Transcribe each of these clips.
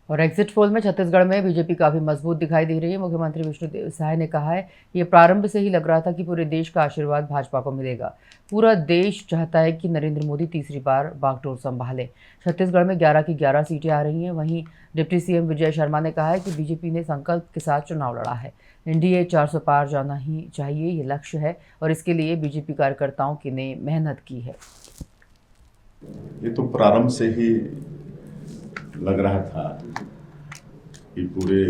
और exit poll में छत्तीसगढ़ में बीजेपी काफी मजबूत दिखाई दे रही है। मुख्यमंत्री विष्णुदेव साय ने कहा है कि ये प्रारंभ से ही लग रहा था कि पूरे देश का आशीर्वाद भाजपा को मिलेगा। पूरा देश चाहता है कि नरेंद्र मोदी तीसरी बार बागडोर संभाले। छत्तीसगढ़ में 11 की 11 सीटें आ रही हैं। वहीं डिप्टी सीएम विजय शर्मा ने कहा है कि बीजेपी ने संकल्प के साथ चुनाव लड़ा है। एनडीए 400 पार जाना ही चाहिए, ये लक्ष्य है और इसके लिए बीजेपी कार्यकर्ताओं ने मेहनत की है। ये तो प्रारंभ से ही लग रहा था कि पूरे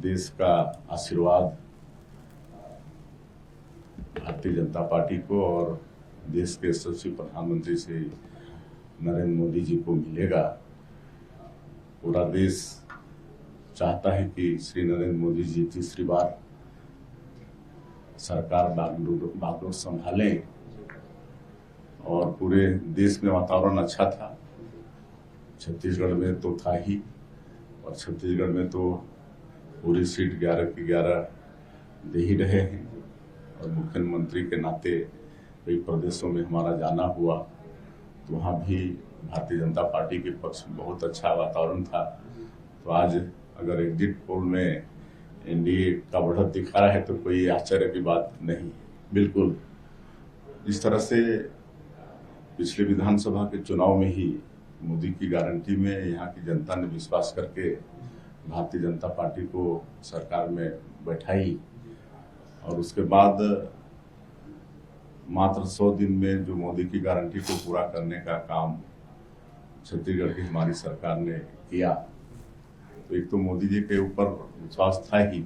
देश का आशीर्वाद भारतीय जनता पार्टी को और देश के यशस्वी प्रधानमंत्री श्री नरेंद्र मोदी जी को मिलेगा। पूरा देश चाहता है कि श्री नरेंद्र मोदी जी तीसरी बार सरकार बागडोर संभालें और पूरे देश में वातावरण अच्छा था। छत्तीसगढ़ में तो था ही, और छत्तीसगढ़ में तो पूरी सीट 11 की 11 दे ही रहे हैं। और मुख्यमंत्री के नाते कई प्रदेशों में हमारा जाना हुआ तो वहाँ भी भारतीय जनता पार्टी के पक्ष में बहुत अच्छा वातावरण था। तो आज अगर एग्जिट पोल में एनडीए का बढ़त दिखा रहा है तो कोई आश्चर्य की बात नहीं। बिल्कुल इस तरह से पिछले विधानसभा के चुनाव में ही मोदी की गारंटी में यहाँ की जनता ने विश्वास करके भारतीय जनता पार्टी को सरकार में बैठाई, और उसके बाद मात्र 100 दिन में जो मोदी की गारंटी को पूरा करने का काम छत्तीसगढ़ की हमारी सरकार ने किया। तो एक तो मोदी जी के ऊपर विश्वास था ही,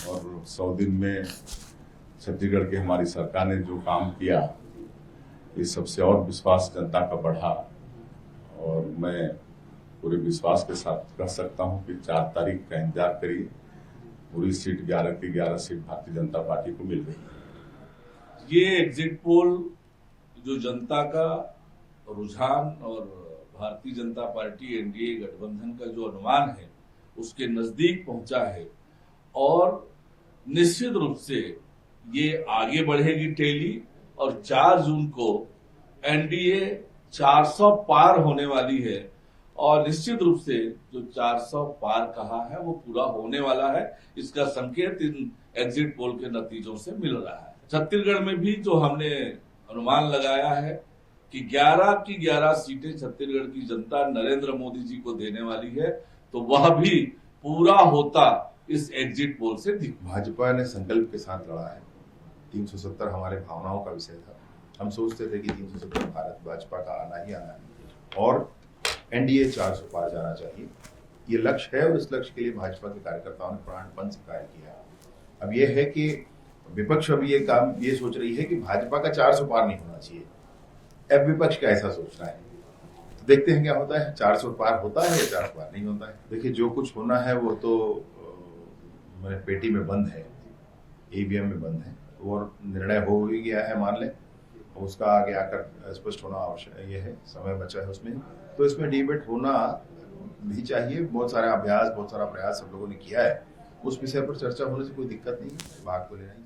और 100 दिन में छत्तीसगढ़ की हमारी सरकार ने जो काम किया, इस सबसे और विश्वास जनता का बढ़ा। और मैं पूरे विश्वास के साथ कह सकता हूं कि 4 तारीख का इंतजार करिए, पूरी सीट 11 की 11 सीट भारतीय जनता पार्टी को मिल गई। ये एग्जिट पोल जो जनता का रुझान और भारतीय जनता पार्टी एनडीए गठबंधन का जो अनुमान है उसके नजदीक पहुंचा है, और निश्चित रूप से ये आगे बढ़ेगी टेली, और 4 जून को एनडीए 400 पार होने वाली है। और निश्चित रूप से जो 400 पार कहा है वो पूरा होने वाला है। इसका संकेत इन एग्जिट पोल के नतीजों से मिल रहा है। छत्तीसगढ़ में भी जो हमने अनुमान लगाया है कि 11 की 11 सीटें छत्तीसगढ़ की जनता नरेंद्र मोदी जी को देने वाली है, तो वह भी पूरा होता इस एग्जिट पोल से दिख। भाजपा ने संकल्प के साथ लड़ा है। 370 हमारे भावनाओं का विषय था। हम सोचते थे कि 370 भारत भाजपा का आना ही आना है और एनडीए 400 पार जाना चाहिए। ये लक्ष्य है और इस लक्ष्य के लिए भाजपा के कार्यकर्ताओं ने प्राणपण से कार्य किया। अब यह है कि विपक्ष अभी ये सोच रही है कि भाजपा का 400 पार नहीं होना चाहिए। अब विपक्ष का ऐसा सोचना है, तो देखते हैं क्या होता है। 400 पार होता है या 400 पार नहीं होता है। देखिए, जो कुछ होना है वो तो मेरे पेटी में बंद है, ईवीएम में बंद है, और निर्णय हो ही गया है मान लें। उसका आगे आकर स्पष्ट होना आवश्यक ये है, समय बचा है उसमें। तो इसमें डिबेट होना भी चाहिए। बहुत सारा अभ्यास, बहुत सारा प्रयास सब लोगों ने किया है। उस विषय पर चर्चा होने से कोई दिक्कत नहीं है, भाग तो लेना ही।